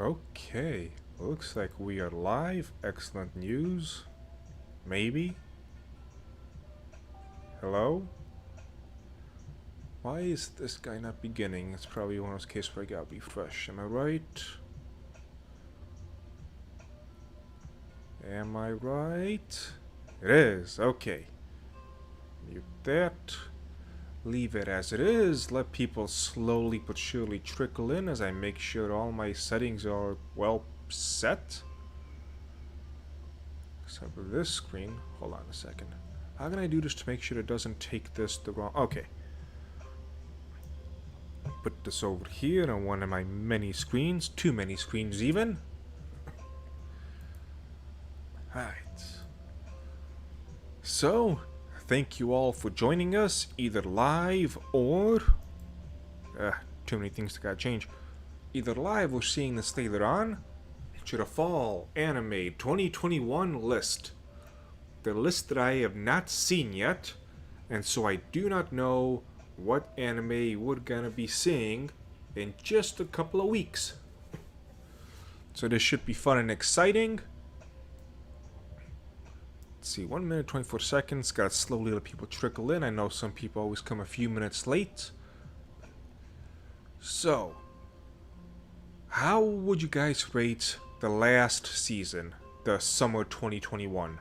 Okay, looks like we are live. Excellent news. Maybe. Hello? Why is this guy not beginning? It's probably one of those cases where I gotta be fresh. Am I right? Am I right? It is. Okay. Mute that. Leave it as it is. Let people slowly but surely trickle in as I make sure all my settings are well set. Except for this screen. Hold on a second. How can I do this to make sure it doesn't take this the wrong... Okay. Put this over here on one of my many screens. Too many screens even. Alright. So, thank you all for joining us, either live or... too many things that gotta change. Either live or seeing this later on to the Fall Anime 2021 list. The list that I have not seen yet, and so I do not know what anime we're gonna be seeing in just a couple of weeks. So this should be fun and exciting. Let's see, 1 minute 24 seconds. Gotta slowly let people trickle in. I know some people always come a few minutes late. So, how would you guys rate the last season, the summer 2021?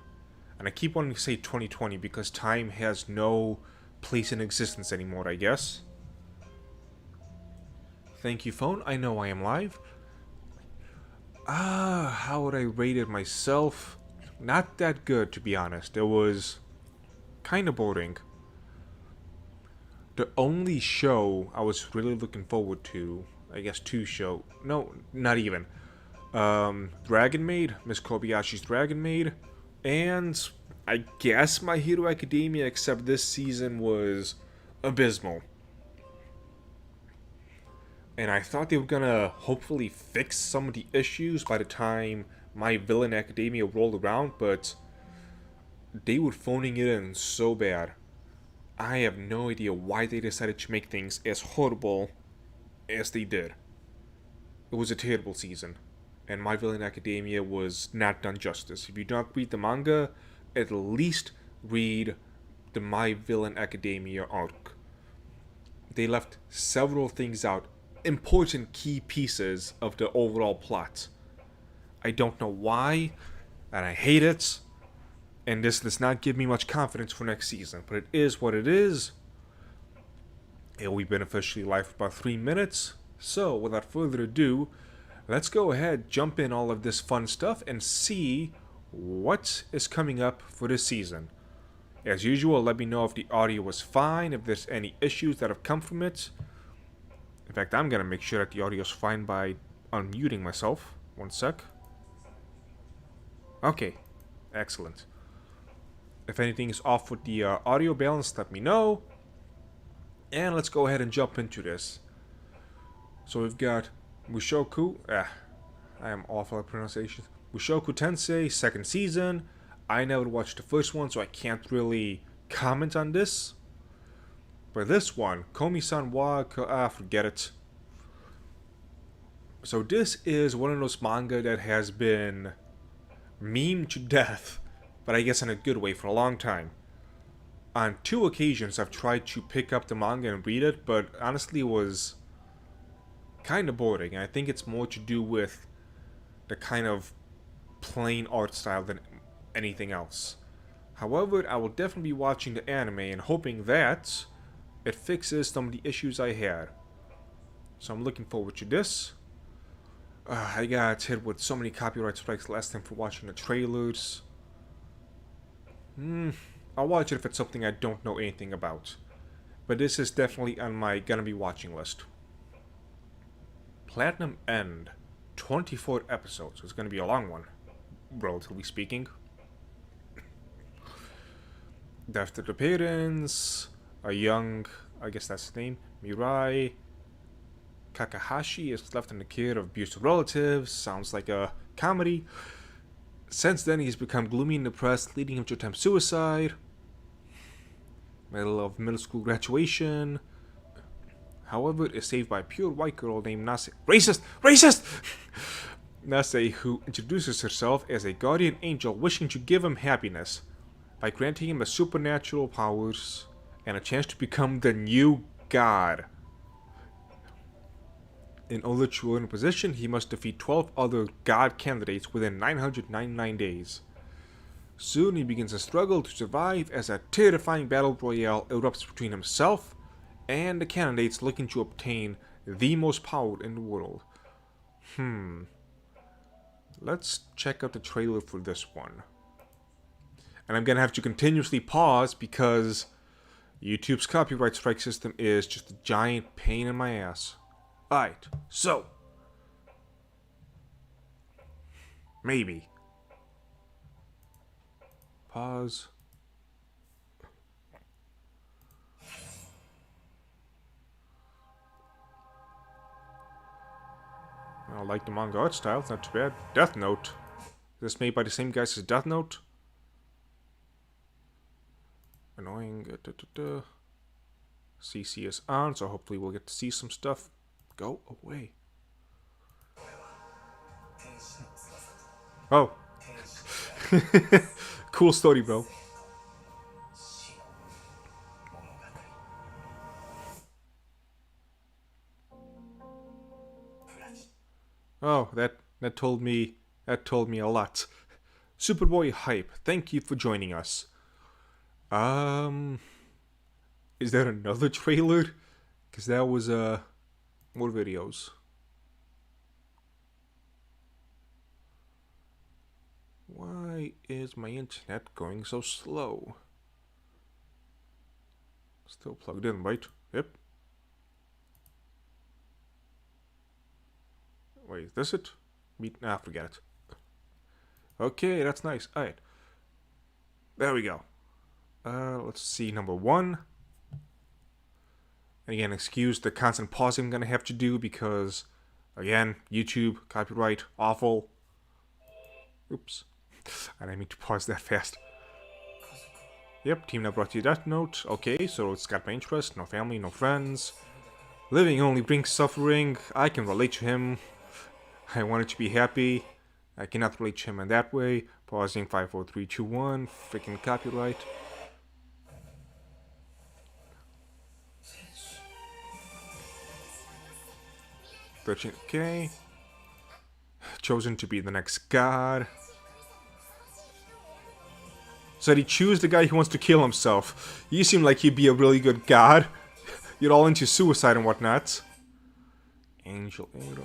And I keep wanting to say 2020 because time has no place in existence anymore, I guess. Thank you, phone. I know I am live. How would I rate it myself? Not that good, to be honest. It was kind of boring. The only show I was really looking forward to, I guess no, not even. Dragon Maid, Miss Kobayashi's Dragon Maid, and I guess My Hero Academia, except this season was abysmal. And I thought they were gonna hopefully fix some of the issues by the time My Villain Academia rolled around, but they were phoning it in so bad. I have no idea why they decided to make things as horrible as they did. It was a terrible season, and My Villain Academia was not done justice. If you don't read the manga, at least read the My Villain Academia arc. They left several things out, important key pieces of the overall plot. I don't know why, and I hate it, and this does not give me much confidence for next season, but it is what it is. We've been officially live for about 3 minutes, so without further ado, let's go ahead, jump in all of this fun stuff, and see what is coming up for this season. As usual, let me know if the audio was fine, if there's any issues that have come from it. In fact, I'm gonna make sure that the audio is fine by unmuting myself. One sec. Okay, excellent. If anything is off with the audio balance, let me know. And let's go ahead and jump into this. So we've got Mushoku. I am awful at pronunciation. Mushoku Tensei, second season. I never watched the first one, so I can't really comment on this. But this one, Komi-san wa forget it. So this is one of those manga that has been memed to death, but I guess in a good way, for a long time. On 2 occasions I've tried to pick up the manga and read it, but honestly it was kind of boring. I think it's more to do with the kind of plain art style than anything else. However, I will definitely be watching the anime and hoping that it fixes some of the issues I had. So I'm looking forward to this. I got hit with so many copyright strikes last time for watching the trailers. I'll watch it if it's something I don't know anything about. But this is definitely on my gonna be watching list. Platinum End. 24 episodes. It's gonna be a long one, relatively speaking. After the parents, a young, I guess that's his name, Mirai Kakahashi is left in the care of abusive relatives. Sounds like a comedy. Since then, he's become gloomy and depressed, leading him to attempt suicide. Middle of middle school graduation. However, is saved by a pure white girl named Nase. Racist! Racist! Nase, who introduces herself as a guardian angel wishing to give him happiness by granting him a supernatural powers and a chance to become the new god. In order to earn a position, he must defeat 12 other god candidates within 999 days. Soon he begins a struggle to survive as a terrifying battle royale erupts between himself and the candidates looking to obtain the most power in the world. Let's check out the trailer for this one. And I'm gonna have to continuously pause because YouTube's copyright strike system is just a giant pain in my ass. Alright, so. Maybe. Pause. I like the manga art style, it's not too bad. Death Note. Is this made by the same guys as Death Note? Annoying. CC is on, so hopefully we'll get to see some stuff. Go away. Oh. Cool story, bro. Oh, that told me a lot. Superboy Hype, thank you for joining us. Is there another trailer? Cause that was more videos. Why is my internet going so slow? Still plugged in, right? Yep. Wait, is this it? Nah, forget it. Okay, that's nice. Alright. There we go. Let's see number 1. And again, excuse the constant pausing I'm gonna have to do because, again, YouTube, copyright, awful. Oops. I didn't mean to pause that fast. Yep, team now brought you Death Note. Okay, so it's got my interest. No family, no friends. Living only brings suffering. I can relate to him. I wanted to be happy. I cannot relate to him in that way. Pausing 5, 4, 3, 2, 1. Freaking copyright. Okay. Chosen to be the next god. So he choose the guy who wants to kill himself. You seem like he'd be a really good god. You're all into suicide and whatnot. Angel Arrow.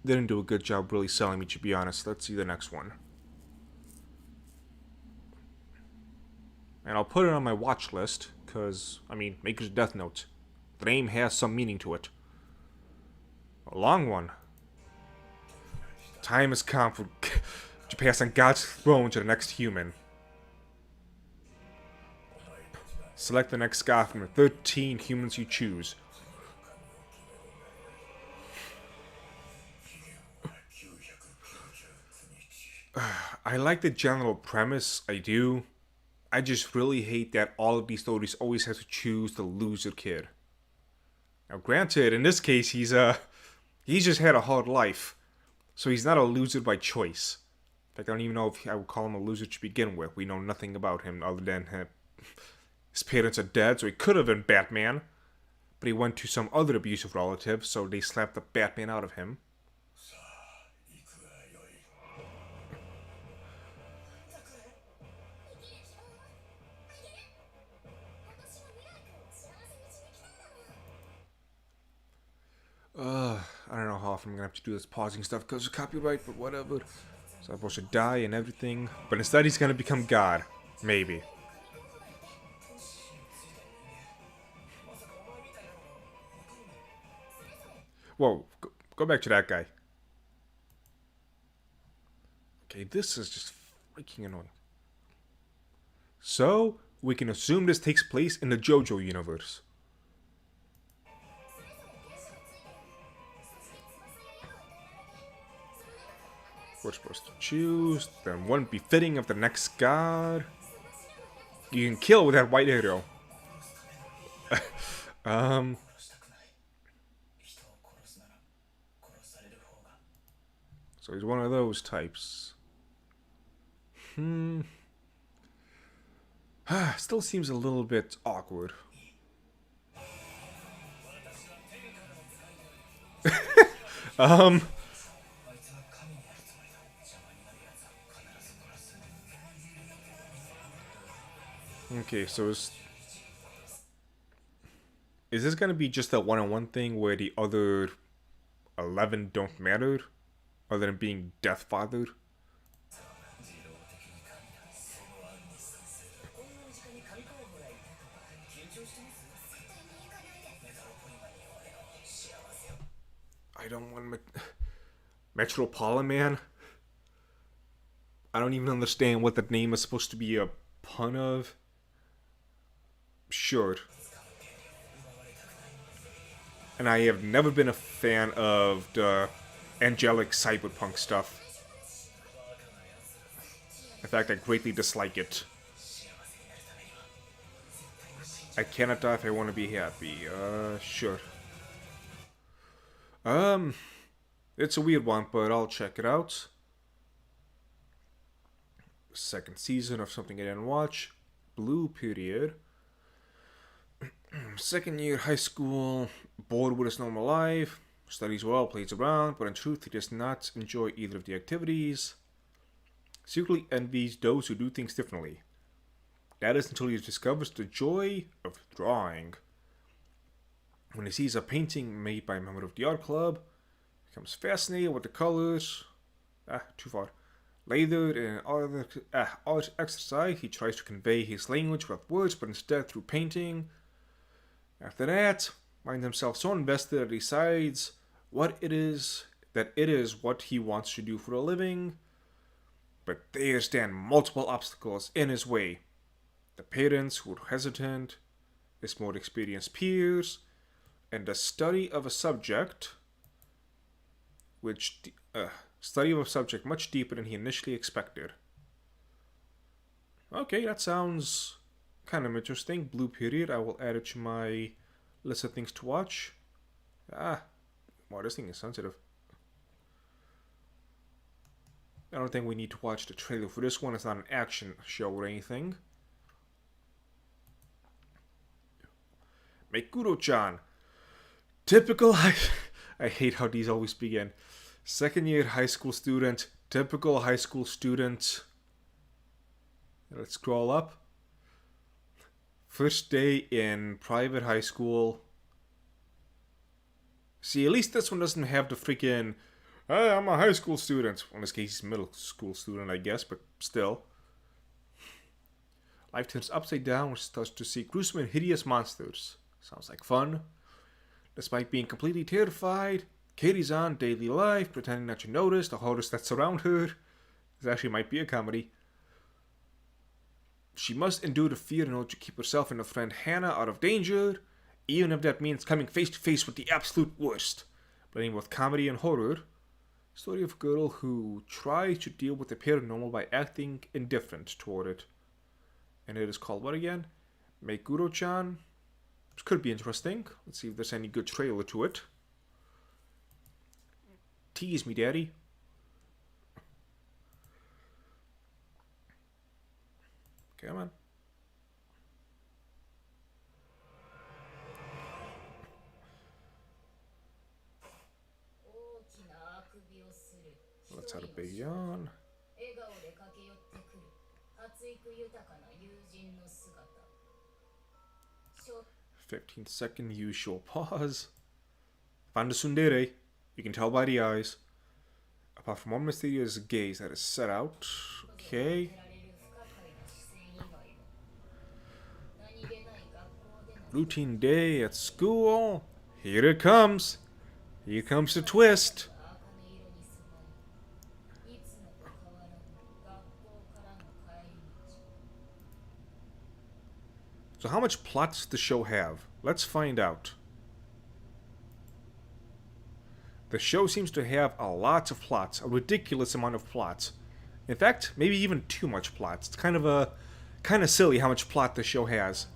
Didn't do a good job really selling me, to be honest. Let's see the next one. And I'll put it on my watch list, because, I mean, Maker's Death Note. The name has some meaning to it. A long one. Time has come for to pass on God's throne to the next human. Select the next god from the 13 humans you choose. I like the general premise, I do. I just really hate that all of these stories always have to choose the loser kid. Now granted, in this case, he's just had a hard life. So he's not a loser by choice. In fact, I don't even know if I would call him a loser to begin with. We know nothing about him other than his parents are dead, so he could have been Batman. But he went to some other abusive relative, so they slapped the Batman out of him. I don't know how often I'm gonna have to do this pausing stuff because of copyright, but whatever. So I'm supposed to die and everything. But instead he's gonna become God. Maybe. Whoa, go back to that guy. Okay, this is just freaking annoying. So, we can assume this takes place in the JoJo universe. We're supposed to choose, then one befitting of the next god. You can kill with that white arrow. um. So he's one of those types. Still seems a little bit awkward. Okay, so is this gonna be just a one-on-one thing where the other 11 don't matter, other than being death fathered? I don't want Metropolitan Man. I don't even understand what the name is supposed to be a pun of. Sure. And I have never been a fan of the angelic cyberpunk stuff. In fact, I greatly dislike it. I cannot die if I want to be happy. Sure. It's a weird one, but I'll check it out. Second season of something I didn't watch. Blue Period. Second year high school, bored with his normal life, studies well, plays around, but in truth he does not enjoy either of the activities. Secretly envies those who do things differently. That is until he discovers the joy of drawing. When he sees a painting made by a member of the art club, he becomes fascinated with the colors. Too far. Later, in art exercise, he tries to convey his language without words, but instead through painting. After that, finds himself so invested that he decides it is what he wants to do for a living. But there stand multiple obstacles in his way. The parents who are hesitant, his more experienced peers, and the study of a subject much deeper than he initially expected. Okay, that sounds kind of interesting. Blue Period. I will add it to my list of things to watch. Wow, this thing is sensitive. I don't think we need to watch the trailer for this one. It's not an action show or anything. Meguro-chan. Typical I hate how these always begin. Second year high school student. Typical high school student. Let's scroll up. First day in private high school. See, at least this one doesn't have the freaking, hey, I'm a high school student. Well, in this case, he's a middle school student, I guess, but still. Life turns upside down, which starts to see gruesome and hideous monsters. Sounds like fun. Despite being completely terrified, carries on daily life, pretending not to notice the horrors that surround her. This actually might be a comedy. She must endure the fear in order to keep herself and her friend Hannah out of danger, even if that means coming face to face with the absolute worst. Blending both comedy and horror. Story of a girl who tries to deal with the paranormal by acting indifferent toward it. And it is called what again? Meguro-chan. This could be interesting. Let's see if there's any good trailer to it. Tease me, daddy. Come on. Let's have a big yawn. 15-second usual pause. Found a tsundere. You can tell by the eyes. Apart from one mysterious gaze that is set out. Okay. Routine day at school. Here it comes. Here comes the twist. So how much plot does the show have? Let's find out. The show seems to have a lot of plots, a ridiculous amount of plots. In fact, maybe even too much plots. It's kind of a kind of silly how much plot this show has.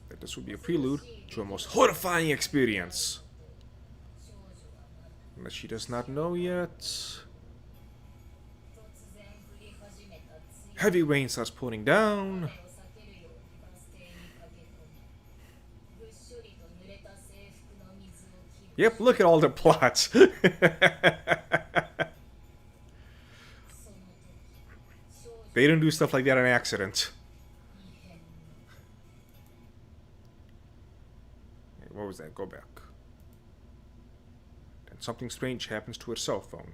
That this would be a prelude to a most horrifying experience. That she does not know yet. Heavy rain starts pouring down. Yep, look at all the plots. They don't do stuff like that on accident. What was that? Go back. And something strange happens to her cell phone.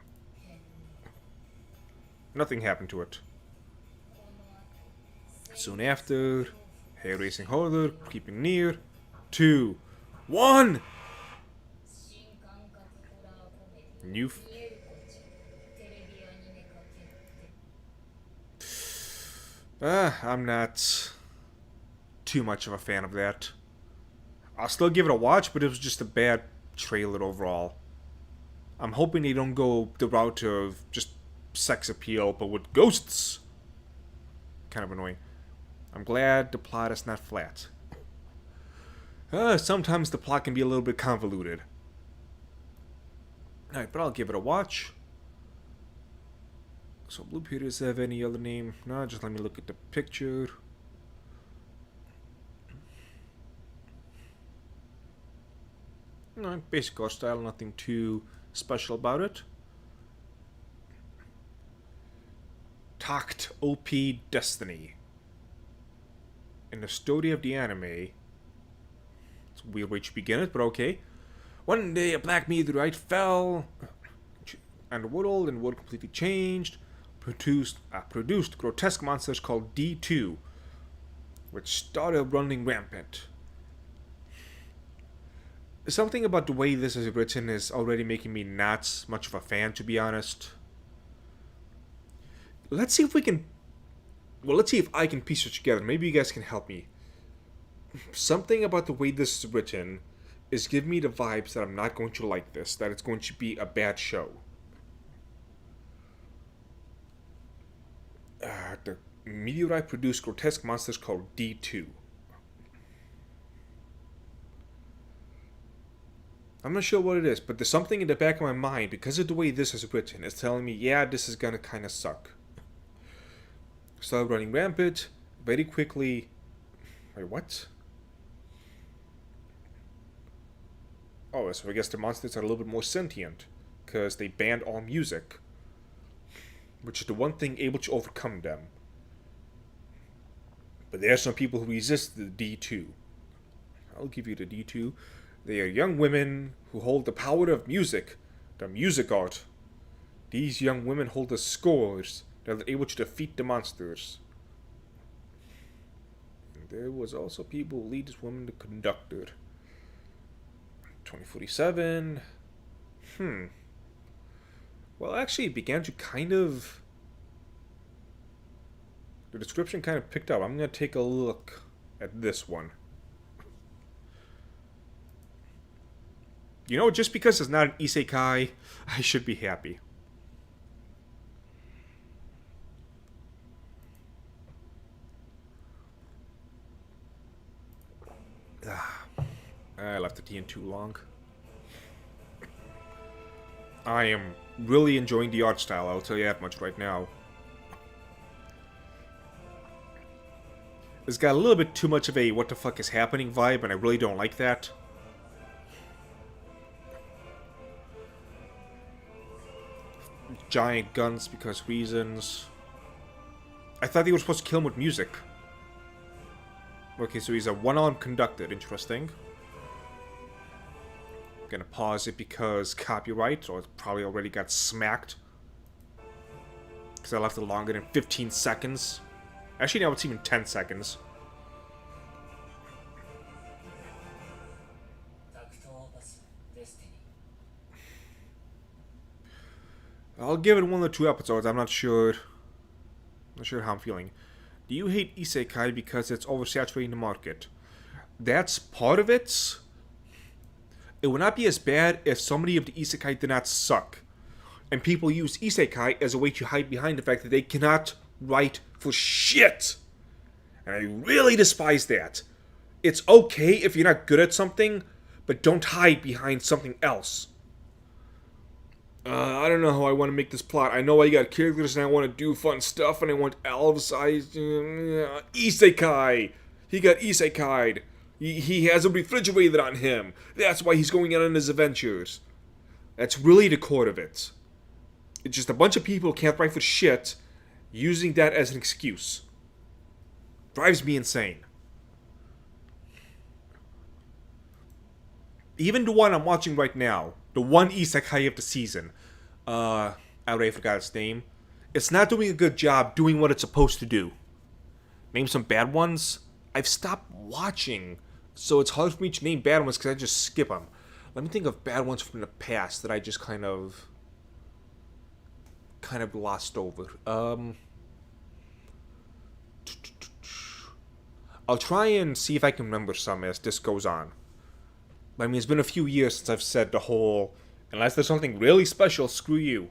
Nothing happened to it. Soon after, hair racing harder, creeping near. 2, 1! New. I'm not too much of a fan of that. I'll still give it a watch, but it was just a bad trailer overall. I'm hoping they don't go the route of just sex appeal, but with ghosts. Kind of annoying. I'm glad the plot is not flat. Sometimes the plot can be a little bit convoluted. Alright, but I'll give it a watch. So, Blue Peter, does it have any other name? No, just let me look at the picture. No, basic art style, nothing too special about it. Tact OP Destiny. In the story of the anime, it's a weird way to begin it, but okay. One day a black meteorite fell, and the world completely changed. Produced grotesque monsters called D2, which started running rampant. Something about the way this is written is already making me not much of a fan, to be honest. Let's see if we can... Well, let's see if I can piece it together. Maybe you guys can help me. Something about the way this is written is giving me the vibes that I'm not going to like this, that it's going to be a bad show. The meteorite produced grotesque monsters called D2. I'm not sure what it is, but there's something in the back of my mind, because of the way this is written, it's telling me, yeah, this is gonna kind of suck. Started running rampant, very quickly... Wait, what? Oh, so I guess the monsters are a little bit more sentient, because they banned all music, which is the one thing able to overcome them. But there are some people who resist the D2. I'll give you the D2. They are young women who hold the power of music, the music art. These young women hold the scores that are able to defeat the monsters. And there was also people who lead this woman, the conductor. 2047. Well, actually, it began to kind of... The description kind of picked up. I'm going to take a look at this one. You know, just because it's not an isekai, I should be happy. I left the tea in too long. I am really enjoying the art style, I'll tell you that much right now. It's got a little bit too much of a what the fuck is happening vibe, and I really don't like that. Giant guns because reasons. I thought they were supposed to kill him with music. Okay, so he's a one-armed conductor. Interesting. I'm gonna pause it because copyright, or it probably already got smacked. Because I left it longer than 15 seconds. Actually, now it's even 10 seconds. I'll give it 1 or 2 episodes. I'm not sure. Not sure how I'm feeling. Do you hate isekai because it's oversaturating the market? That's part of it. It would not be as bad if somebody of the isekai did not suck. And people use isekai as a way to hide behind the fact that they cannot write for shit. And I really despise that. It's okay if you're not good at something, but don't hide behind something else. I don't know how I want to make this plot. I know I got characters and I want to do fun stuff and I want elves. Isekai! He got isekai'd. He has a refrigerator on him. That's why he's going out on his adventures. That's really the core of it. It's just a bunch of people who can't write for shit using that as an excuse. Drives me insane. Even the one I'm watching right now, the one isekai of the season, I already forgot its name. It's not doing a good job doing what it's supposed to do. Name some bad ones. I've stopped watching, so it's hard for me to name bad ones because I just skip them. Let me think of bad ones from the past that I just kind of glossed over. I'll try and see if I can remember some as this goes on. I mean, it's been a few years since I've said the whole, unless there's something really special, screw you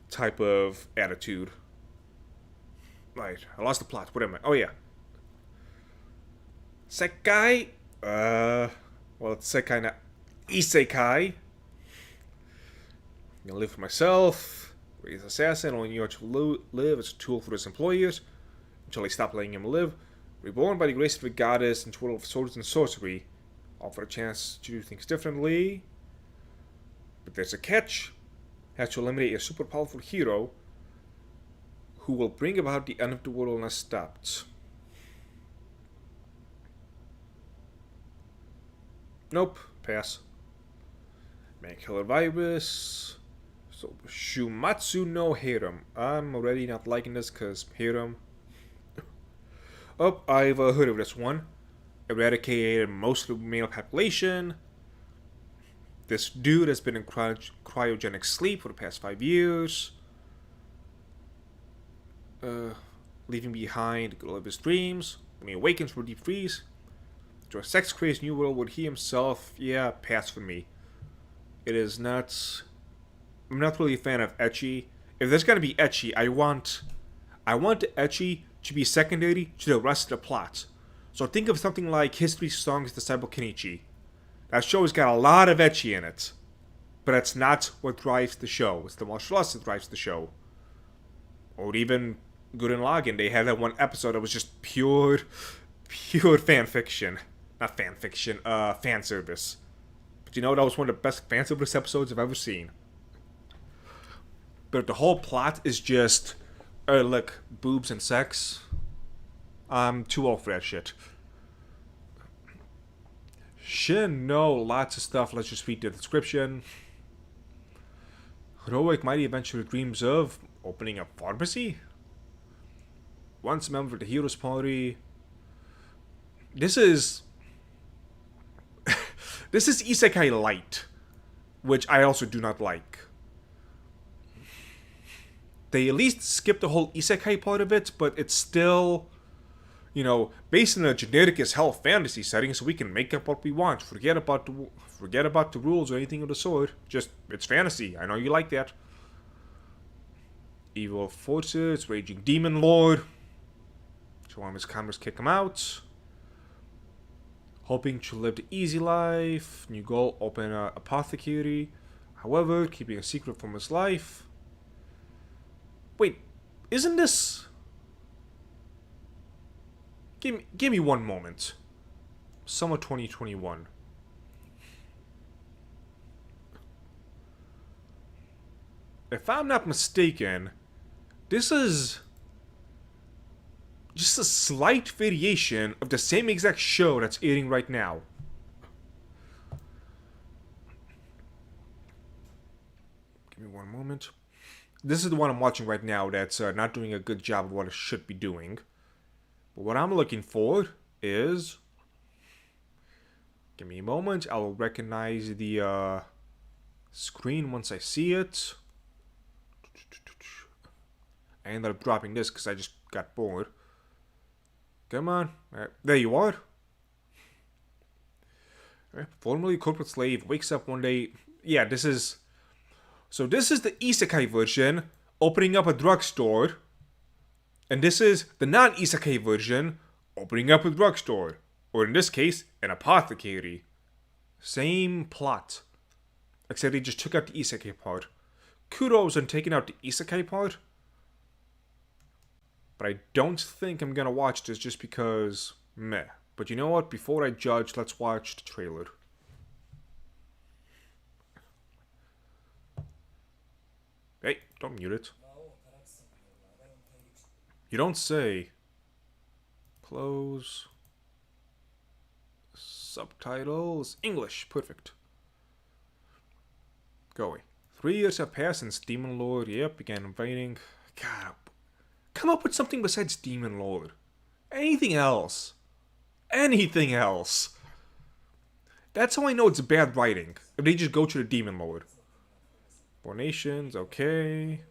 type of attitude. Right, I lost the plot. What am I? Oh, yeah. Sekai? Well, it's Sekai, not Isekai. I'm gonna live for myself. Raise assassin, only knew how to live as a tool for his employers until they stopped letting him live. Reborn by the grace of a goddess into the world of swords and sorcery. Offer a chance to do things differently. But there's a catch. Has to eliminate a super powerful hero who will bring about the end of the world unless stopped. Nope. Pass. Man killer virus. So, Shumatsu no Harem. I'm already not liking this because Harem. Oh, I've heard of this one. Eradicated most of the male population. This dude has been in cryogenic sleep for the past 5 years. Leaving behind the girl of his dreams. When he awakens from deep freeze. To a sex-crazed new world where he himself, yeah, pass for me. It is not... I'm not really a fan of ecchi. If there's gonna be ecchi, I want the ecchi to be secondary to the rest of the plot. So think of something like History Songs Disciple Kenichi. That show has got a lot of ecchi in it. But that's not what drives the show. It's the martial arts that drives the show. Or even Gurren Lagann, they had that one episode that was just pure fan fiction. Not fan fiction, fan service. But you know, that was one of the best fan service episodes I've ever seen. But the whole plot is just, look, boobs and sex. I'm too old for that shit. Shin, no, lots of stuff. Let's just read the description. Heroic mighty adventurer dreams of opening a pharmacy? Once a member of the hero's party. This is Isekai Light, which I also do not like. They at least skip the whole Isekai part of it, but it's still, you know, based in a generic as hell fantasy setting, so we can make up what we want. Forget about the rules or anything of the sort. Just, it's fantasy. I know you like that. Evil forces, raging demon lord. So one of his comrades kick him out. Hoping to live the easy life. New goal, open an apothecary. However, keeping a secret from his life. Wait, isn't this... Give me one moment. Summer 2021. If I'm not mistaken, this is just a slight variation of the same exact show that's airing right now. Give me one moment. This is the one I'm watching right now that's not doing a good job of what it should be doing. But what I'm looking for is... Give me a moment. I'll recognize the screen once I see it. I ended up dropping this because I just got bored. Come on. There you are. Formerly corporate slave wakes up one day. Yeah, this is So this is the isekai version, opening up a drugstore. And this is the non-isekai version, opening up a drugstore. Or in this case, an apothecary. Same plot. Except they just took out the isekai part. Kudos on taking out the isekai part. But I don't think I'm gonna watch this just because meh. But you know what? Before I judge, let's watch the trailer. Hey, don't mute it. You don't say. Close. Subtitles. English. Perfect. Go away. 3 years have passed since Demon Lord, began inviting. God, come up with something besides Demon Lord. Anything else. Anything else. That's how I know it's bad writing. If they just go to the Demon Lord. 4 nations, okay.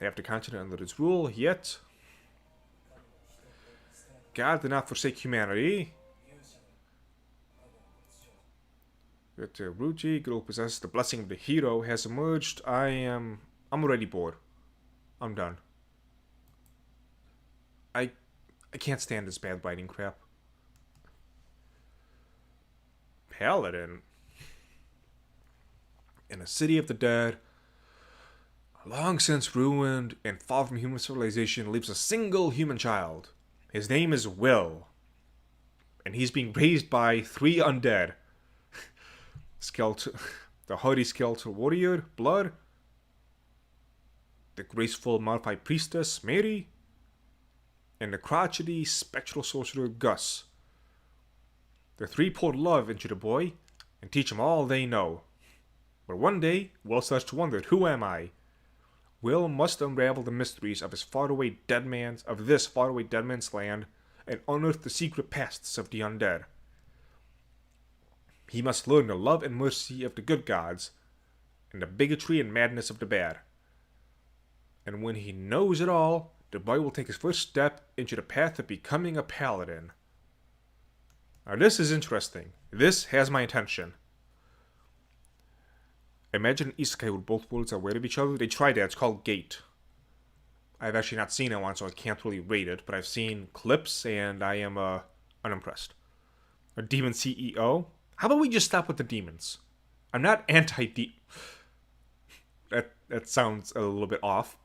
Half the continent under its rule, yet. God did not forsake humanity. That Ruji, girl who possesses the blessing of the hero, has emerged. I'm already bored. I'm done. I can't stand this bad writing crap. Paladin. In a city of the dead, long since ruined and far from human civilization, lives a single human child. His name is Will. And he's being raised by 3 undead. Skeletal, the hardy skeletal warrior, Blood. The graceful modified priestess, Mary. And the crotchety spectral sorcerer, Gus. The 3 poured love into the boy and teach him all they know. But one day, Will starts to wonder, who am I? Will must unravel the mysteries of this faraway dead man's land and unearth the secret pasts of the undead. He must learn the love and mercy of the good gods and the bigotry and madness of the bad. And when he knows it all, the boy will take his first step into the path of becoming a paladin. Now this is interesting. This has my attention. Imagine an isekai where both worlds are aware of each other. They tried that. It's called Gate. I've actually not seen it once, so I can't really rate it. But I've seen clips, and I am unimpressed. A demon CEO? How about we just stop with the demons? I'm not anti-demon. That sounds a little bit off.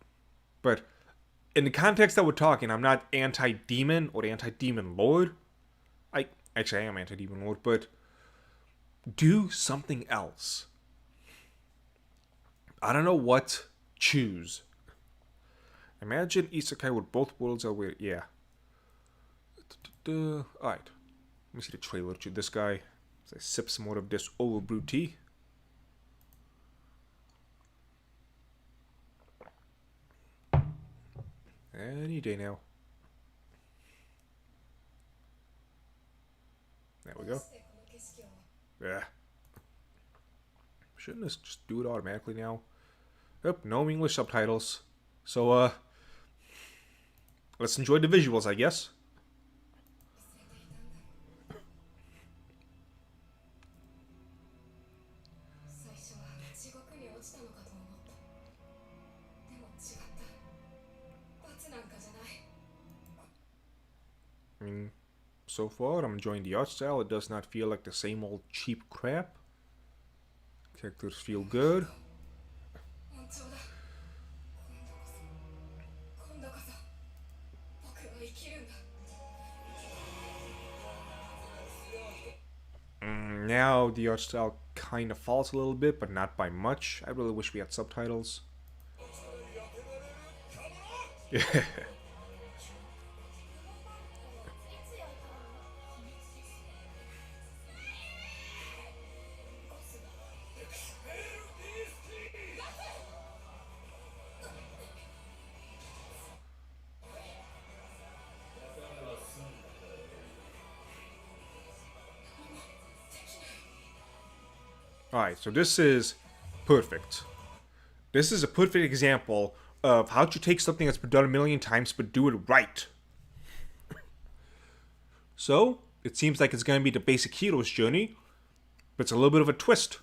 But in the context that we're talking, I'm not anti-demon or anti-demon lord. I am anti-demon lord, but do something else. I don't know what. Choose. Imagine isekai where both worlds are weird. Yeah. Alright. Let me see the trailer to this guy. As I sip some more of this overbrewed tea. Any day now. There we go. Yeah. Shouldn't this just do it automatically now? Yep, no English subtitles. So, let's enjoy the visuals, I guess. I mean, so far I'm enjoying the art style. It does not feel like the same old cheap crap. Characters feel good. Now the art style kind of falls a little bit, but not by much. I really wish we had subtitles. Yeah. Alright, so this is perfect. This is a perfect example of how to take something that's been done a million times but do it right. So, it seems like it's going to be the basic hero's journey, but it's a little bit of a twist.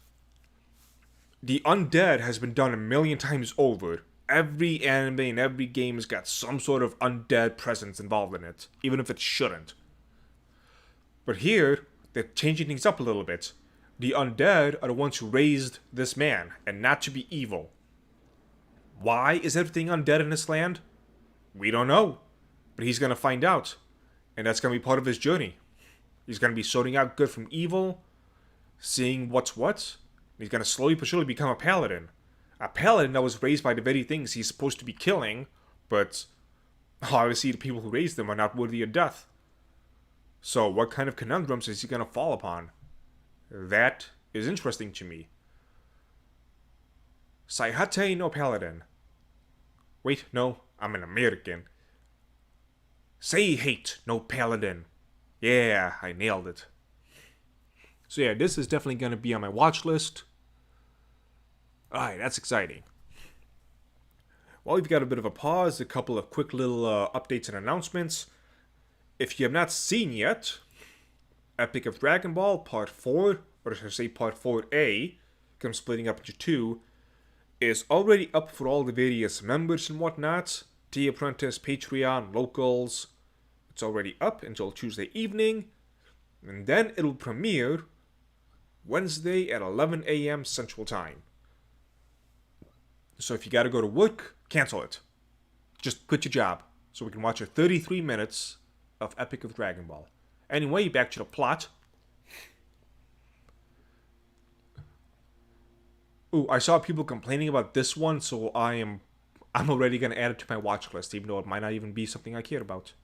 The undead has been done a million times over. Every anime and every game has got some sort of undead presence involved in it, even if it shouldn't. But here, they're changing things up a little bit. The undead are the ones who raised this man, and not to be evil. Why is everything undead in this land? We don't know. But he's gonna find out. And that's gonna be part of his journey. He's gonna be sorting out good from evil, seeing what's what. He's gonna slowly but surely become a paladin. A paladin that was raised by the very things he's supposed to be killing, but obviously the people who raised him are not worthy of death. So what kind of conundrums is he gonna fall upon? That is interesting to me. Saihate no paladin. Wait, no, I'm an American. Say hate no paladin. Yeah, I nailed it. So yeah, this is definitely going to be on my watch list. Alright, that's exciting. Well, we've got a bit of a pause, a couple of quick little updates and announcements. If you have not seen yet, Epic of Dragon Ball Part 4, or should I say Part 4A, because I'm splitting up into two, is already up for all the various members and whatnot. The Apprentice, Patreon, locals. It's already up until Tuesday evening. And then it'll premiere Wednesday at 11 a.m. Central Time. So if you gotta go to work, cancel it. Just quit your job so we can watch your 33 minutes of Epic of Dragon Ball. Anyway, back to the plot. Ooh, I saw people complaining about this one, so I'm already gonna add it to my watch list, even though it might not even be something I care about.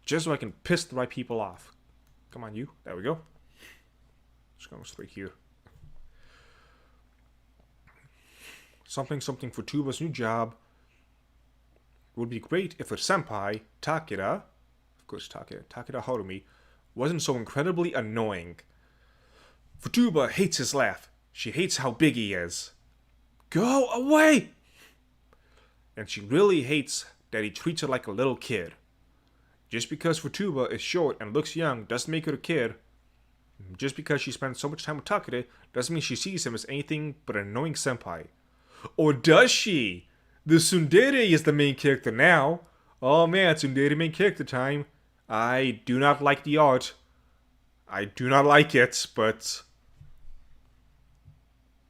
Just so I can piss the right people off. Come on, you. There we go. Just going straight here. Something for Tuba's new job. It would be great if her senpai, Takeda, of course Takeda Harumi, wasn't so incredibly annoying. Futuba hates his laugh. She hates how big he is. Go away! And she really hates that he treats her like a little kid. Just because Futuba is short and looks young doesn't make her a kid. Just because she spends so much time with Takeda doesn't mean she sees him as anything but an annoying senpai. Or does she? The tsundere is the main character now. Oh man, tsundere main character time. I do not like the art. I do not like it, but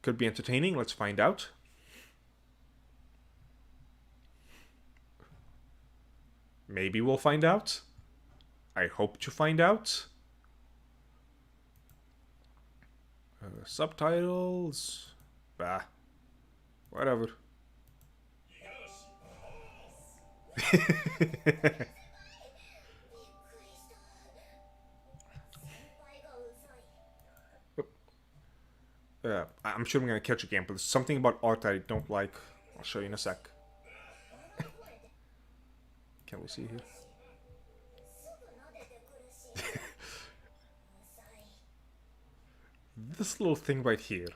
could be entertaining. Let's find out. Maybe we'll find out. I hope to find out. Subtitles. Bah. Whatever. I'm sure I'm gonna catch again, but there's something about art I don't like. I'll show you in a sec. Can we see here? This little thing right here.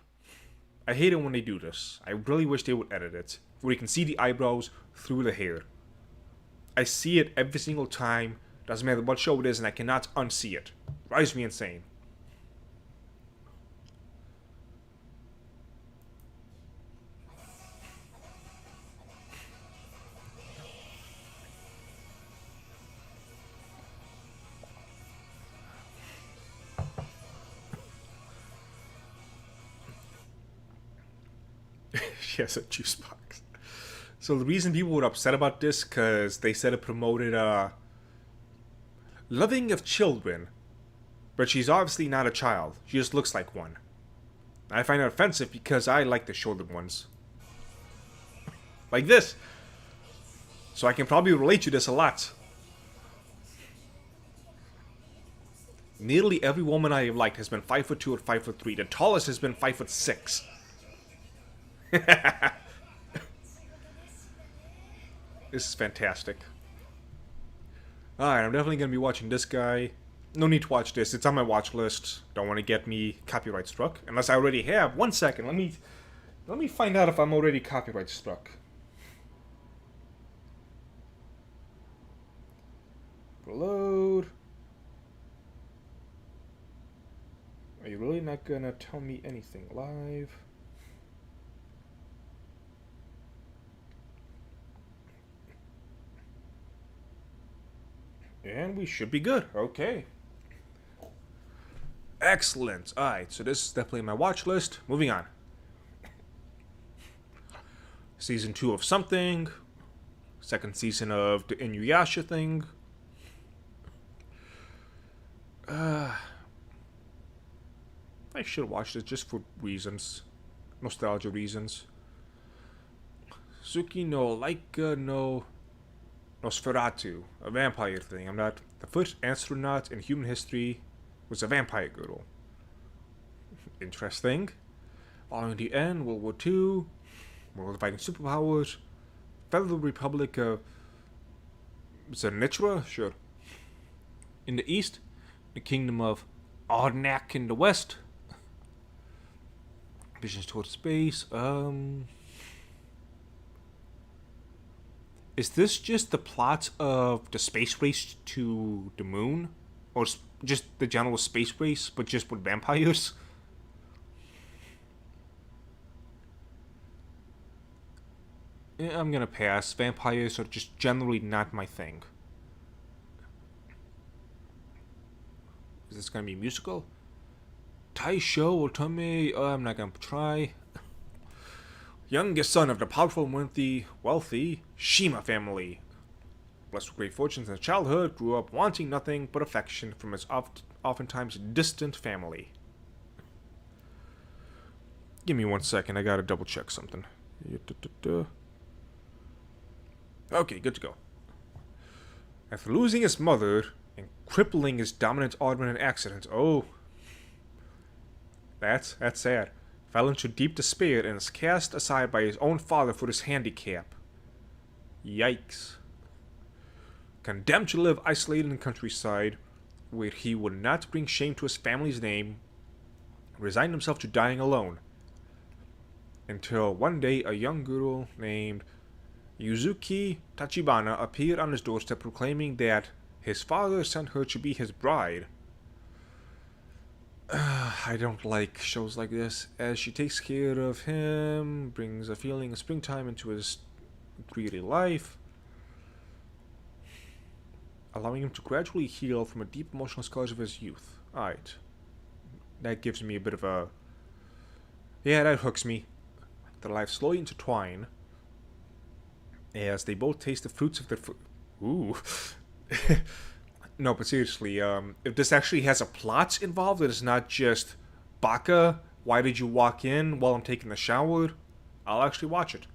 I hate it when they do this. I really wish they would edit it, where you can see the eyebrows through the hair. I see it every single time, doesn't matter what show it is, and I cannot unsee it. Drives me insane. She has a juice box. So the reason people were upset about this, because they said it promoted loving of children. But she's obviously not a child. She just looks like one. I find it offensive because I like the shorter ones. Like this. So I can probably relate to this a lot. Nearly every woman I have liked has been 5'2" or 5'3". The tallest has been 5'6". This is fantastic. Alright, I'm definitely going to be watching this guy. No need to watch this. It's on my watch list. Don't want to get me copyright struck. Unless I already have. 1 second. Let me find out if I'm already copyright struck. Reload. Are you really not gonna tell me anything live? And we should be good. Okay. Excellent. Alright, so this is definitely my watch list. Moving on. Season 2 of something. Second season of the Inuyasha thing. I should watch this just for reasons. Nostalgia reasons. Suki no Laika no Nosferatu. A vampire thing. I'm not... The first astronaut in human history was a vampire girl. Interesting. Following the end, World War II. World fighting superpowers. Federal Republic of Zenitra? Sure. In the east, the Kingdom of Arnak in the west. Visions towards space. Is this just the plot of the space race to the moon? Or just the general space race, but just with vampires? Yeah, I'm gonna pass. Vampires are just generally not my thing. Is this gonna be musical? Taisho Otome, I'm not gonna try. Youngest son of the powerful and wealthy Shima family. Blessed with great fortunes in his childhood, grew up wanting nothing but affection from his oftentimes distant family. Give me 1 second, I gotta double check something. Okay, good to go. After losing his mother and crippling his dominant arm in an accident, oh, that's sad. Fell into deep despair and is cast aside by his own father for his handicap. Yikes. Condemned to live isolated in the countryside, where he would not bring shame to his family's name, resigned himself to dying alone. Until one day a young girl named Yuzuki Tachibana appeared on his doorstep proclaiming that his father sent her to be his bride. I don't like shows like this, as she takes care of him, brings a feeling of springtime into his dreary life, allowing him to gradually heal from a deep emotional scars of his youth. Alright. That gives me a bit of a... Yeah, that hooks me. Their lives slowly intertwine, as they both taste the fruits of their... Ooh. No, but seriously, if this actually has a plot involved, it is not just Baka, why did you walk in while I'm taking a shower? I'll actually watch it.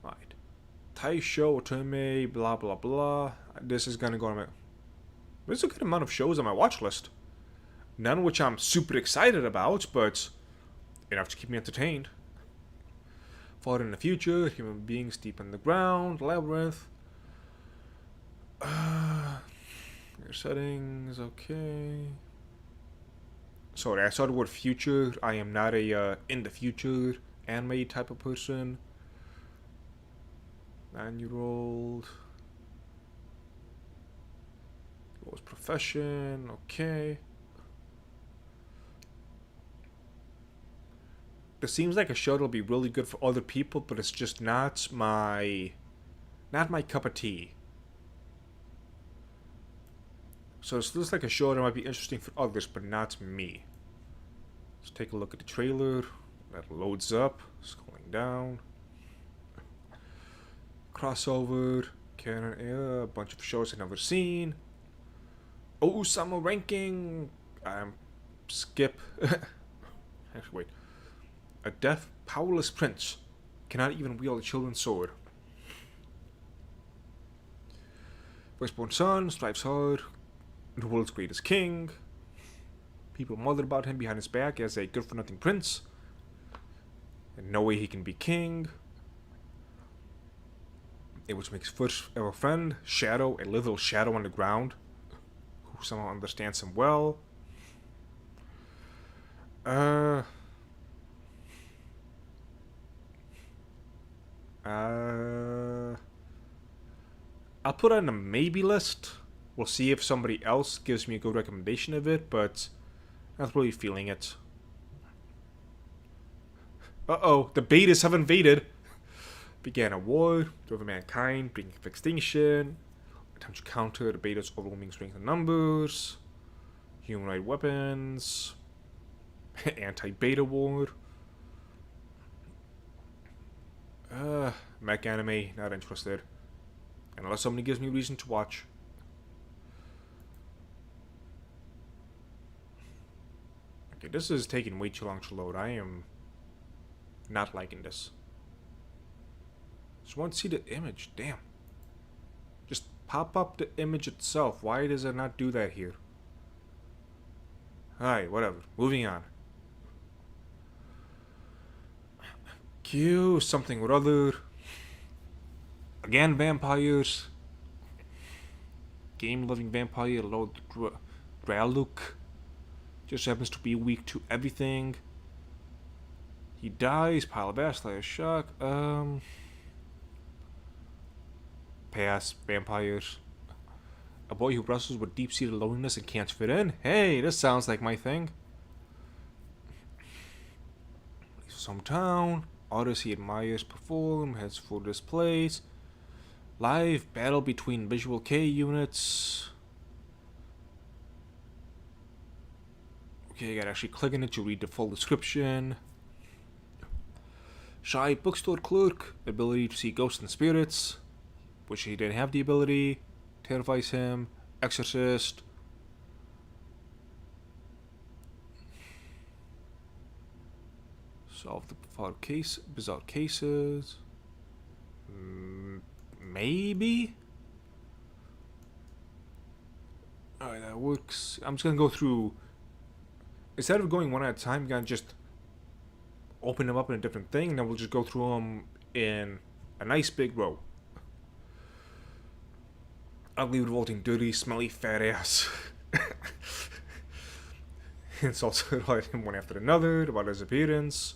Alright. Taisho Otome, blah blah blah. This is gonna go on my... There's a good amount of shows on my watch list. None which I'm super excited about, but enough to keep me entertained. Far in the future, human beings deep in the ground, labyrinth. Your settings, okay. Sorry, I saw the word future. I am not a in the future anime type of person. 9-year-old. Lowest profession, okay. This seems like a show that'll be really good for other people, but it's just not my cup of tea. So this looks like a show that might be interesting for others, but not me. Let's take a look at the trailer. That loads up. Scrolling down. Crossover. Canon, a bunch of shows I've never seen. Oh, summer ranking. Skip. Actually, wait. A deaf, powerless prince cannot even wield a children's sword. Firstborn son strives hard. The world's greatest king. People mother about him behind his back as a good-for-nothing prince. And no way he can be king. Able to make his first ever friend, Shadow, a little shadow on the ground, who somehow understands him well. I'll put it on a maybe list. We'll see if somebody else gives me a good recommendation of it, but Not really feeling it. Uh-oh, the betas have invaded. Began a war over mankind, bringing extinction. Attempt to counter the beta's overwhelming strength and numbers. Humanoid weapons. Anti-beta war. Mech anime, not interested. Unless somebody gives me a reason to watch. Okay, this is taking way too long to load. I am not liking this. Just want to see the image. Damn. Just pop up the image itself. Why does it not do that here? Alright, whatever. Moving on. Q, something or other. Again, vampires. Game-loving vampire, Lord Draluk. Just happens to be weak to everything. He dies, pile of ass, layer shock. Pass, vampires. A boy who wrestles with deep-seated loneliness and can't fit in. Hey, this sounds like my thing. Some town. Artists he admires perform. Heads for this place. Live battle between Visual K units. Okay, I gotta actually click on it to read the full description. Shy bookstore clerk. Ability to see ghosts and spirits. Which he didn't have the ability. Terrifies him. Exorcist. Solve the bizarre cases. Maybe? Alright, that works. I'm just gonna go through. Instead of going one at a time, I'm gonna just open them up in a different thing, and then we'll just go through them in a nice big row. Ugly, revolting, dirty, smelly, fat ass. Insults him one after another about his appearance.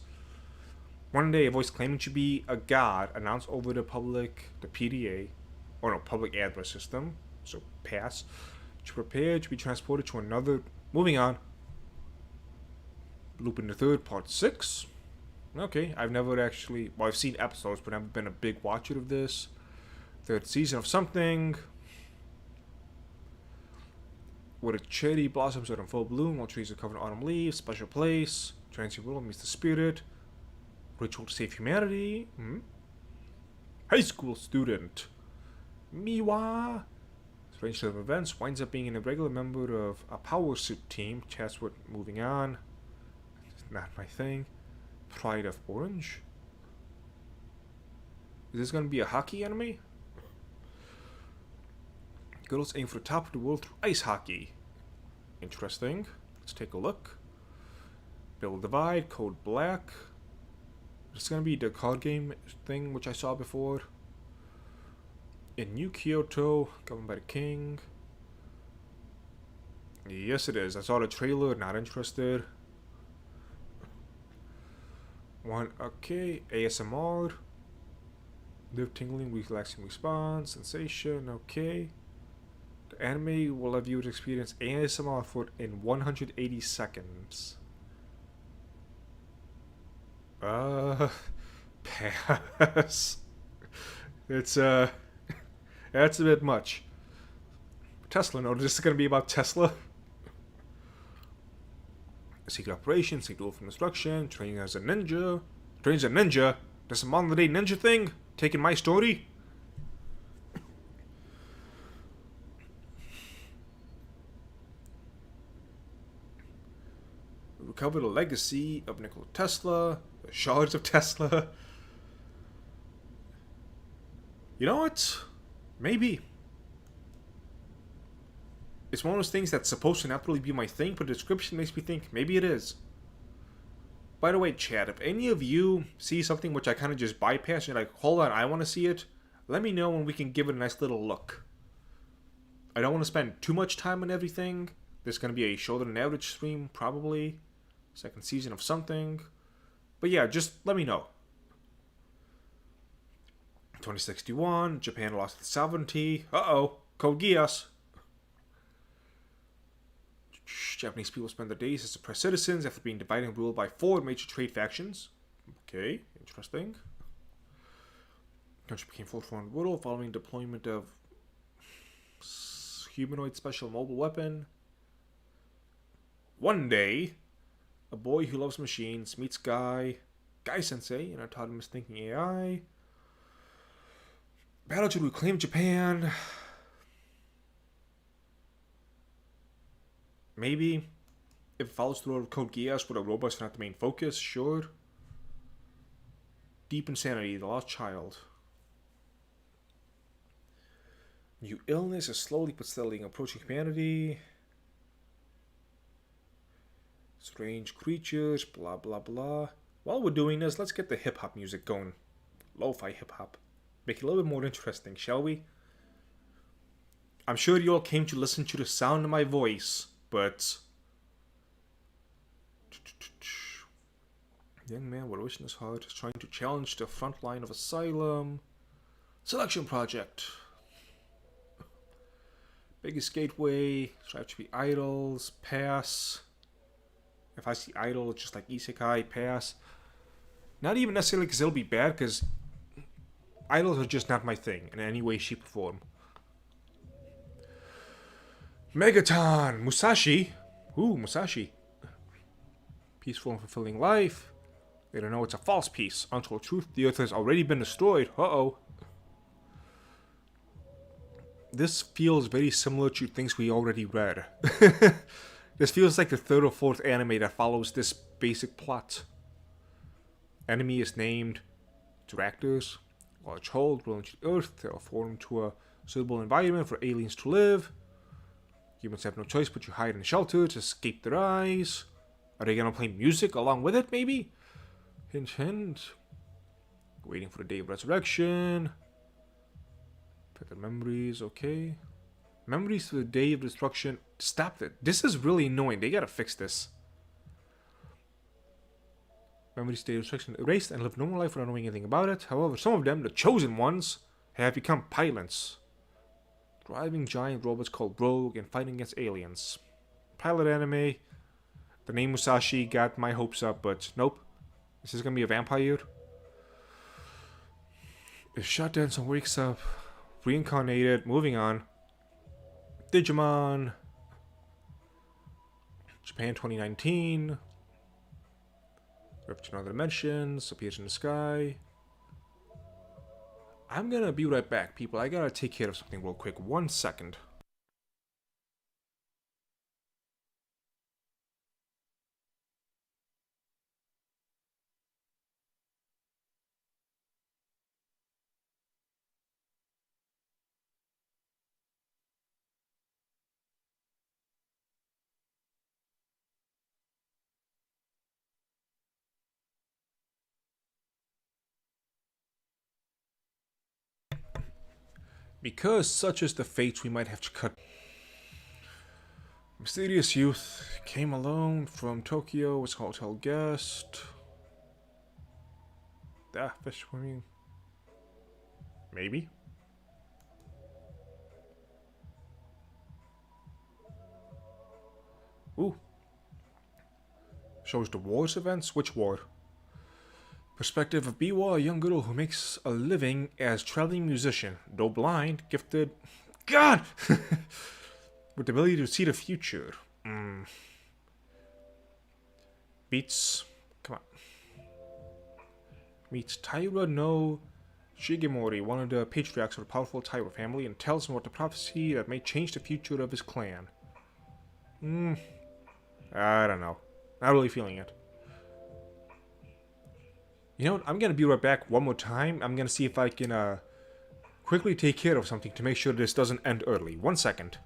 One day, a voice claiming to be a god announced over the PDA, or no, public address system, so pass, to prepare to be transported to another. Moving on. Lupin the Third, Part 6. Okay, I've never actually, well, I've seen episodes, but I've been a big watcher of this. Third season of something. Where the cherry blossoms are in full bloom, while trees are covered in autumn leaves. Special place. Transient world meets the spirit. Ritual to save humanity. High school student. Miwa. Strange set of events. Winds up being a regular member of a power suit team. Chats with moving on. Not my thing. Pride of Orange. Is this gonna be a hockey anime? Girls aim for the top of the world through ice hockey. Interesting. Let's take a look. Build Divide, Code Black. It's gonna be the card game thing which I saw before. In New Kyoto, governed by the king. Yes, it is. I saw the trailer, not interested. Okay, ASMR. Nerve tingling, relaxing response, sensation, okay. The anime will have viewers experience ASMR for in 180 seconds. Pass. It's that's a bit much. Tesla, no, this is gonna be about Tesla. Secret operation, seek duel from destruction, training as a ninja. Trains a ninja? This is a modern day ninja thing? Taking my story? Recover the legacy of Nikola Tesla, the shards of Tesla. You know what? Maybe. It's one of those things that's supposed to not really be my thing, but the description makes me think maybe it is. By the way, chat, if any of you see something which I kind of just bypass and you're like, hold on, I want to see it, let me know and we can give it a nice little look. I don't want to spend too much time on everything. There's going to be a shorter than average stream, probably. Second season of something. But yeah, just let me know. 2061, Japan lost its sovereignty. Uh-oh, Code Geass. Japanese people spend their days as suppressed citizens after being divided and ruled by 4 major trade factions. Okay, interesting. The country became full-formed world following deployment of humanoid special mobile weapon. One day, a boy who loves machines meets Guy Sensei, an autonomous thinking AI. Battle to reclaim Japan. Maybe. If it follows through Code Geass with a robot's not the main focus, sure. Deep Insanity, The Lost Child. New illness is slowly but steadily approaching humanity. Strange creatures, blah blah blah. While we're doing this, let's get the hip hop music going. Lo-fi hip hop. Make it a little bit more interesting, shall we? I'm sure you all came to listen to the sound of my voice, but young man with a wish in his heart is trying to challenge the front line of asylum. Selection project. Biggest gateway. Strive to be idols. Pass. If I see idol, it's just like isekai. Pass. Not even necessarily because it'll be bad, because idols are just not my thing in any way, shape, or form. Megaton! Musashi! Ooh, Musashi. Peaceful and fulfilling life. They don't know it's a false peace. Untold truth, the earth has already been destroyed. Uh-oh. This feels very similar to things we already read. This feels like the third or fourth anime that follows this basic plot. Enemy is named Directors. Large hold, rolling to the earth. They'll form to a suitable environment for aliens to live. Humans have no choice but to hide in shelter to escape their eyes. Are they gonna play music along with it, maybe? Hint, hint. Waiting for the day of resurrection. Put the memories, okay. Memories to the day of destruction. Stop it. This is really annoying. They gotta fix this. Memories to the day of destruction erased and live normal life without knowing anything about it. However, some of them, the chosen ones, have become pilots. Driving giant robots called Rogue and fighting against aliens. Pilot anime. The name Musashi got my hopes up, but nope. This is gonna be a vampire. Is shot down, so wakes up. Reincarnated. Moving on. Digimon. Japan 2019. Ripped to another dimensions. Appears in the sky. I'm gonna be right back, people. I gotta take care of something real quick. 1 second. Because such is the fate, we might have to cut. Mysterious youth came alone from Tokyo, was hotel guest. Fish swimming. Maybe. Ooh. Shows the wars events? Which war? Perspective of Biwa, a young girl who makes a living as traveling musician, though blind, gifted. God! With the ability to see the future. Beats. Come on. Meets Taira no Shigemori, one of the patriarchs of the powerful Taira family, and tells him about the prophecy that may change the future of his clan. I don't know. Not really feeling it. You know what? I'm gonna be right back one more time. I'm gonna see if I can quickly take care of something to make sure this doesn't end early. 1 second.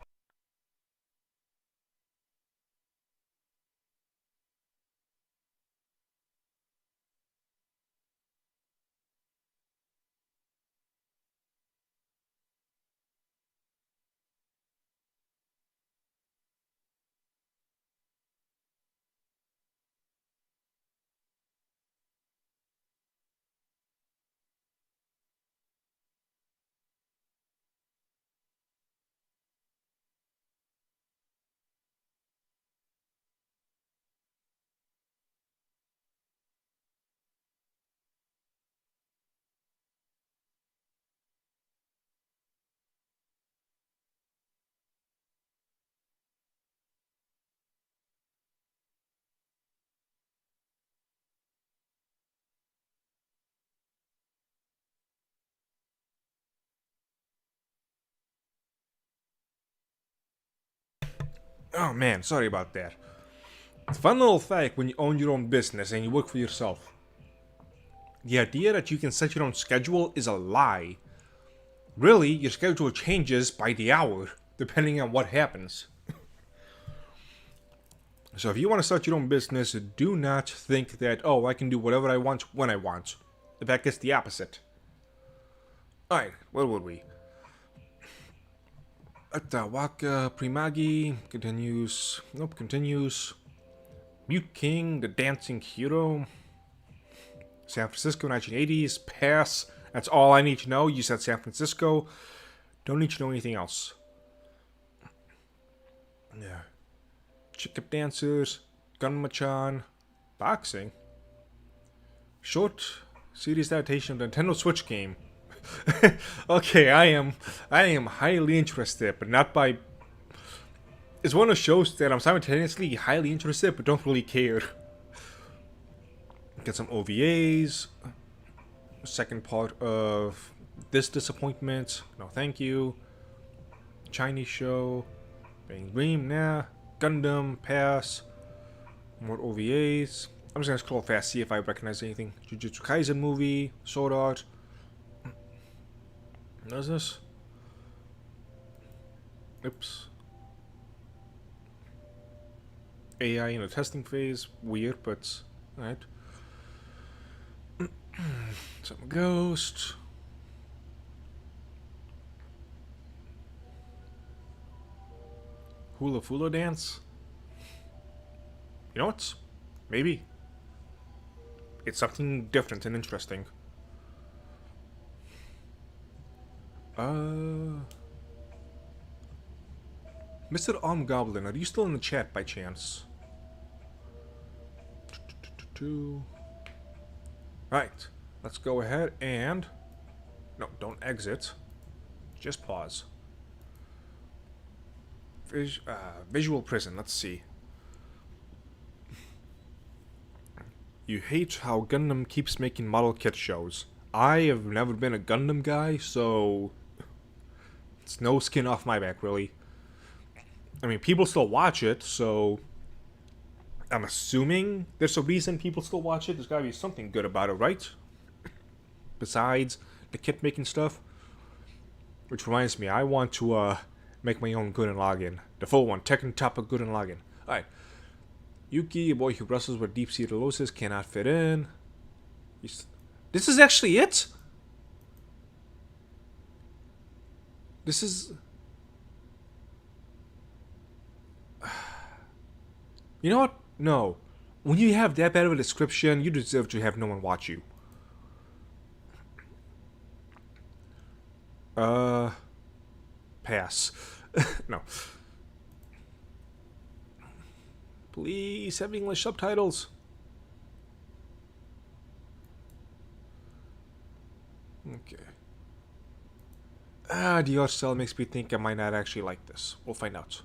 Oh man, sorry about that. It's a fun little fact when you own your own business and you work for yourself. The idea that you can set your own schedule is a lie. Really, your schedule changes by the hour, depending on what happens. So if you want to start your own business, do not think that, oh, I can do whatever I want when I want. In fact, it's the opposite. Alright, where were we? Waka Primagi continues. Nope, continues. Mute King, the Dancing Hero. San Francisco, 1980s. Pass. That's all I need to know. You said San Francisco. Don't need to know anything else. Yeah. Chick-up dancers. Gunma-chan. Boxing. Short series adaptation of the Nintendo Switch game. Okay, I am highly interested, but not by... It's one of those shows that I'm simultaneously highly interested, but don't really care. Get some OVAs. Second part of This Disappointment. No, thank you. Chinese show. Bang Dream, nah. Gundam, pass. More OVAs. I'm just gonna scroll fast, see if I recognize anything. Jujutsu Kaisen movie. Sword Art. What is this? Oops. AI in the testing phase. Weird, but alright. Some ghost. Hula Fula dance. You know what? Maybe. It's something different and interesting. Mr. Goblin, are you still in the chat by chance? Right, let's go ahead and... No, don't exit. Just pause. Visual prison, let's see. You hate how Gundam keeps making model kit shows. I have never been a Gundam guy, so... It's no skin off my back, really. I mean, people still watch it, so... I'm assuming there's a reason people still watch it. There's gotta be something good about it, right? Besides the kit making stuff. Which reminds me, I want to make my own Gurren login. The full one, Tekken Toppa Gurren login. Alright. Yuki, a boy who wrestles with deep-seated losses, cannot fit in. This is actually it? This is... You know what? No. When you have that bad of a description, you deserve to have no one watch you. Pass. No. Please have English subtitles. Okay. The art style makes me think I might not actually like this. We'll find out.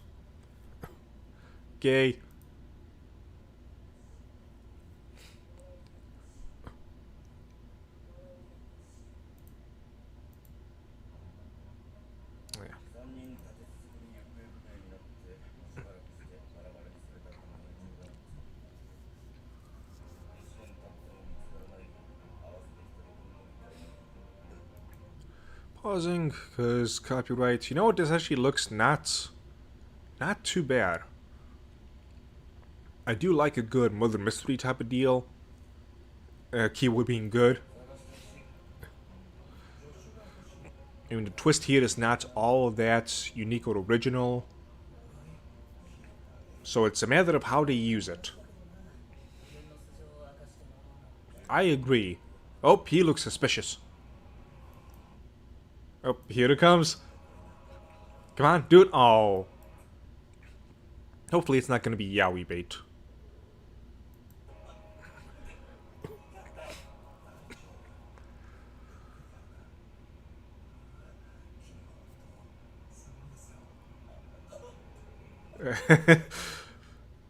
Okay. Pausing, because copyright. You know what? This actually looks not too bad. I do like a good murder mystery type of deal. Keyword being good. I mean, the twist here is not all that unique or original. So it's a matter of how they use it. I agree. Oh, he looks suspicious. Oh, here it comes. Come on, do it. Oh. Hopefully it's not going to be yaoi bait.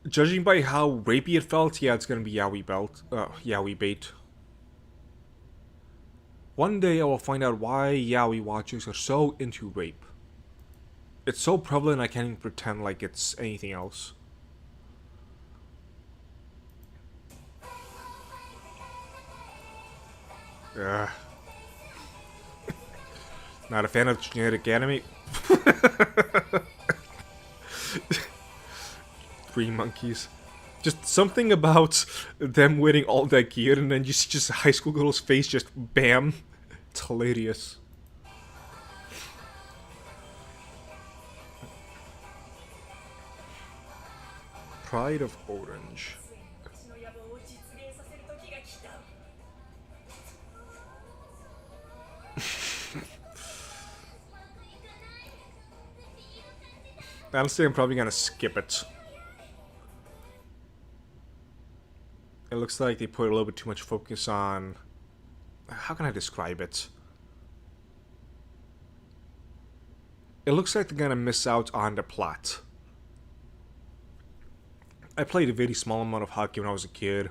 Judging by how rapey it felt, yeah, it's going to be yaoi bait. One day I will find out why yaoi watchers are so into rape. It's so prevalent I can't even pretend like it's anything else. Ugh. Not a fan of genetic anime. Three monkeys. Just something about them wearing all that gear and then you see just a high school girl's face just bam. It's hilarious. Pride of Orange. Honestly, I'm probably gonna skip it. It looks like they put a little bit too much focus on... How can I describe it? It looks like they're gonna miss out on the plot. I played a very small amount of hockey when I was a kid.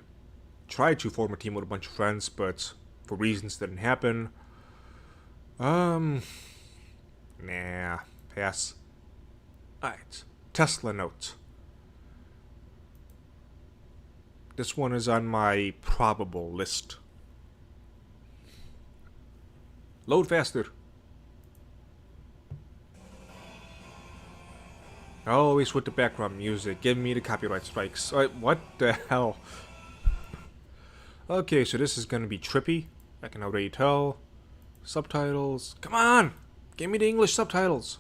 Tried to form a team with a bunch of friends, but for reasons that didn't happen. Nah, pass. Alright, Tesla note. This one is on my probable list. Load faster. Always with the background music. Give me the copyright strikes. What the hell? Okay, so this is gonna be trippy. I can already tell. Subtitles. Come on! Give me the English subtitles.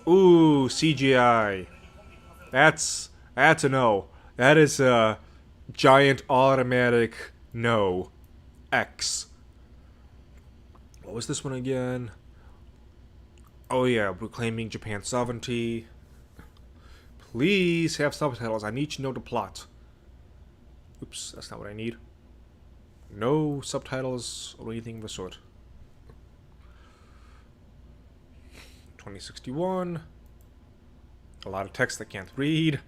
Ooh, CGI. That's a no. That is a giant automatic no. X. What was this one again? Oh yeah, proclaiming Japan's sovereignty. Please have subtitles. I need to know the plot. Oops, that's not what I need. No subtitles or anything of the sort. 2061. A lot of text I can't read.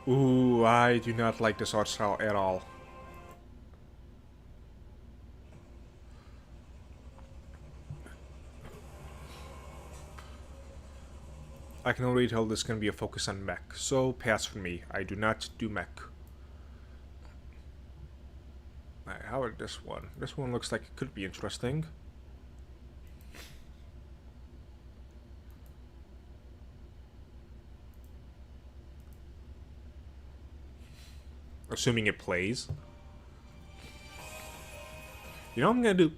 Ooh, I do not like this art style at all. I can already tell this is going to be a focus on mech, so pass for me. I do not do mech. Alright, how about this one? This one looks like it could be interesting. Assuming it plays. You know what I'm gonna do?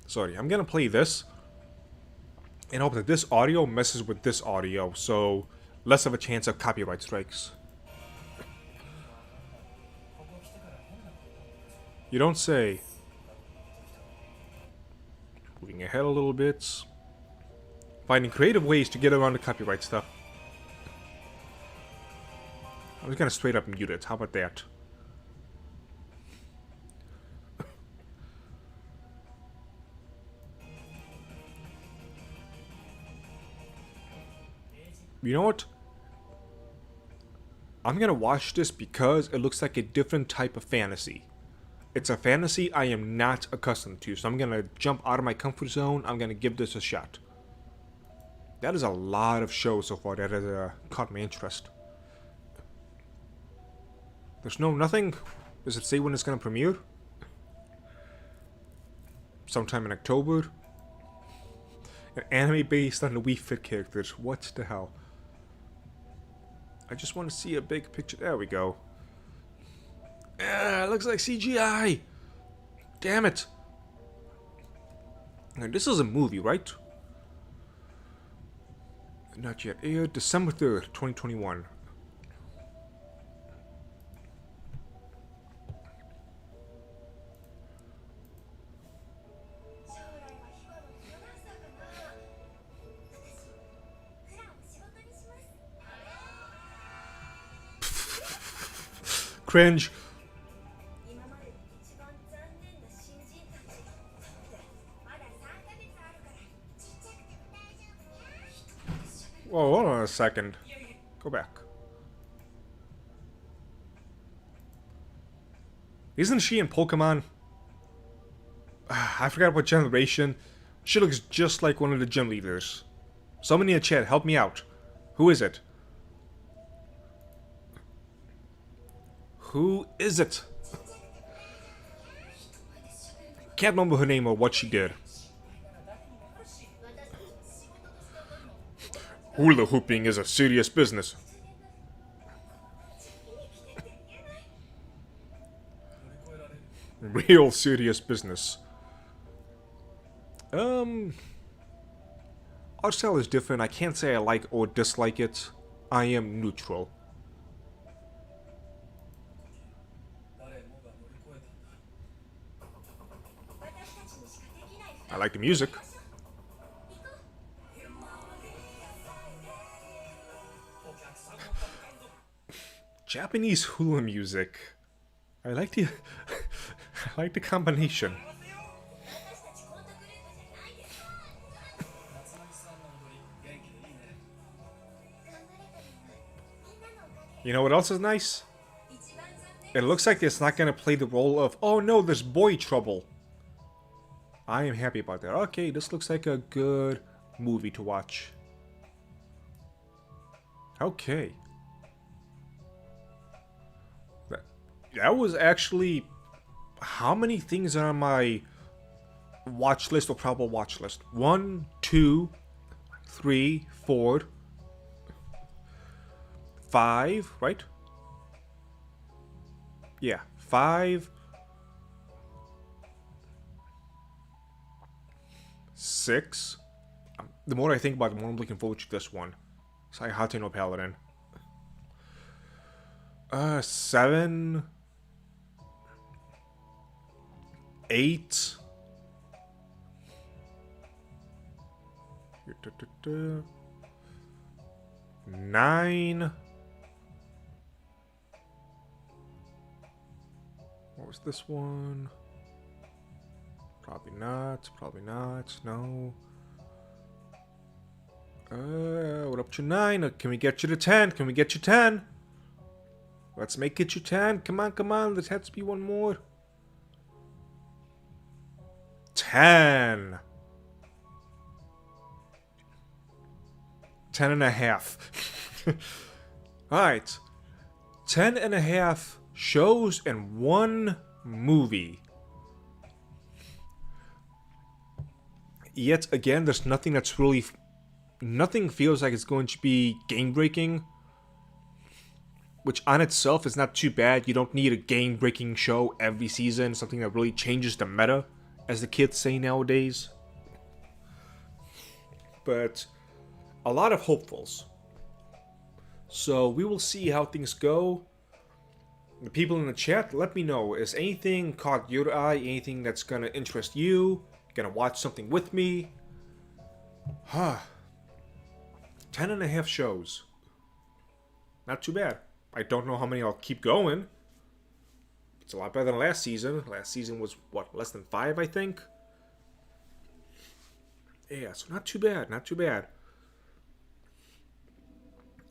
Sorry, I'm gonna play this and hope that this audio messes with this audio, so less of a chance of copyright strikes. You don't say. Moving ahead a little bit. Finding creative ways to get around the copyright stuff. I'm just gonna straight up mute it. How about that? You know what? I'm gonna watch this because it looks like a different type of fantasy. It's a fantasy I am not accustomed to, so I'm gonna jump out of my comfort zone. I'm gonna give this a shot. That is a lot of shows so far that has caught my interest. There's nothing. Does it say when it's gonna premiere? Sometime in October. An anime based on the Wii Fit characters. What the hell? I just want to see a big picture. There we go. It looks like CGI. Damn it. Now, this is a movie, right? Not yet. Aired December 3rd, 2021. Cringe. Whoa, hold on a second. Go back. Isn't she in Pokemon? I forgot what generation. She looks just like one of the gym leaders. Somebody in the chat, help me out. Who is it? Who is it? Can't remember her name or what she did. Hula hooping is a serious business. Real serious business. Art style is different. I can't say I like or dislike it. I am neutral. I like the music. Japanese hula music. I like the I like the combination. You know what else is nice? It looks like it's not gonna play the role of, oh no, there's boy trouble. I am happy about that. Okay, this looks like a good movie to watch. Okay. That was actually... How many things are on my watch list or probable watch list? 1, 2, 3, 4, 5, right? Yeah, 5, 6. The more I think about it, the more I'm looking forward to this one. Saihate no Paladin. 7, 8. 9. What was this one? Probably not. Probably not. No. We're up to 9. Can we get you to 10? Can we get you 10? Let's make it you 10. Come on, come on. There has to be one more. 10. 10 and a half. Alright. 10 and a half shows and 1 movie. Yet again, there's nothing that's really... Nothing feels like it's going to be game-breaking. Which on itself is not too bad. You don't need a game-breaking show every season. Something that really changes the meta, as the kids say nowadays. But a lot of hopefuls. So we will see how things go. The people in the chat, let me know. Is anything caught your eye? Anything that's going to interest you? Gonna watch something with me? 10 and a half shows. Not too bad. I don't know how many I'll keep going. It's a lot better than last season. Last season was, what, less than 5, I think? Yeah, so not too bad, not too bad.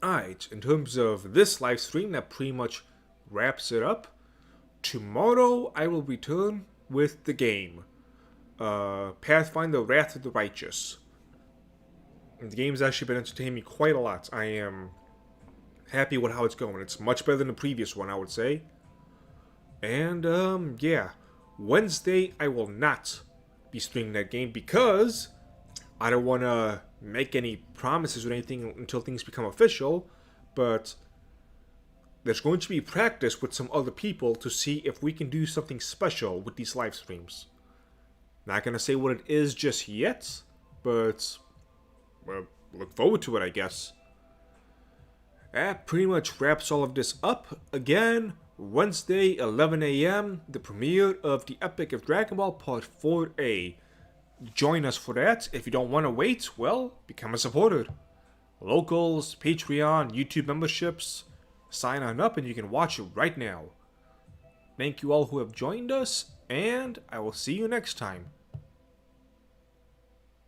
Alright, in terms of this live stream, that pretty much wraps it up. Tomorrow, I will return with the game. Pathfinder Wrath of the Righteous. The game's actually been entertaining me quite a lot. I am happy with how it's going. It's much better than the previous one, I would say. And, yeah. Wednesday, I will not be streaming that game because I don't want to make any promises or anything until things become official. But there's going to be practice with some other people to see if we can do something special with these live streams. Not going to say what it is just yet, but well, look forward to it, I guess. That pretty much wraps all of this up. Again, Wednesday, 11 a.m., the premiere of the Epic of Dragon Ball Part 4A. Join us for that. If you don't want to wait, well, become a supporter. Locals, Patreon, YouTube memberships, sign on up and you can watch it right now. Thank you all who have joined us, and I will see you next time.